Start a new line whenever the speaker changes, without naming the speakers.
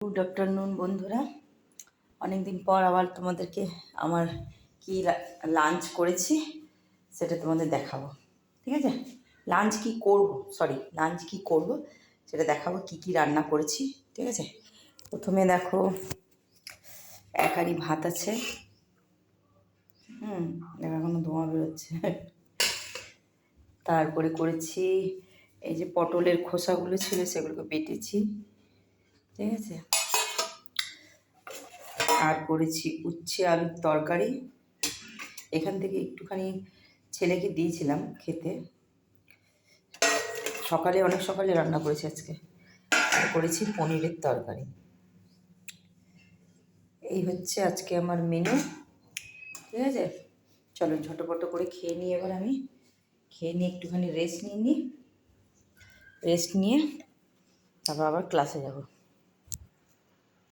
Good afternoon বন্ধুরা, অনেকদিন পর আবার তোমাদেরকে আমার কি লাঞ্চ করেছি সেটা তোমাদের দেখাবো। ঠিক আছে, লাঞ্চ কি করব সেটা দেখাবো, কি কি রান্না করেছি। ঠিক আছে, প্রথমে দেখো এক হাঁড়ি ভাত আছে। এখনো ধোঁয়া বেরোচ্ছে। তারপরে করেছি এই যে পটলের খোসাগুলো ছিল সেগুলোকে বেটেছি। ঠিক আছে, আর করেছি উচ্ছে আলুর তরকারি। এখান থেকে একটুখানি ছেলেকে দিয়েছিলাম খেতে, অনেক সকালে রান্না করেছি আজকে। আর করেছি পনিরের তরকারি। এই হচ্ছে আজকে আমার মেনু। ঠিক আছে, চলো ঝটপট করে খেয়ে নিই। এবার আমি খেয়ে নিয়ে একটুখানি রেস্ট নিয়ে তারপর আবার ক্লাসে যাব।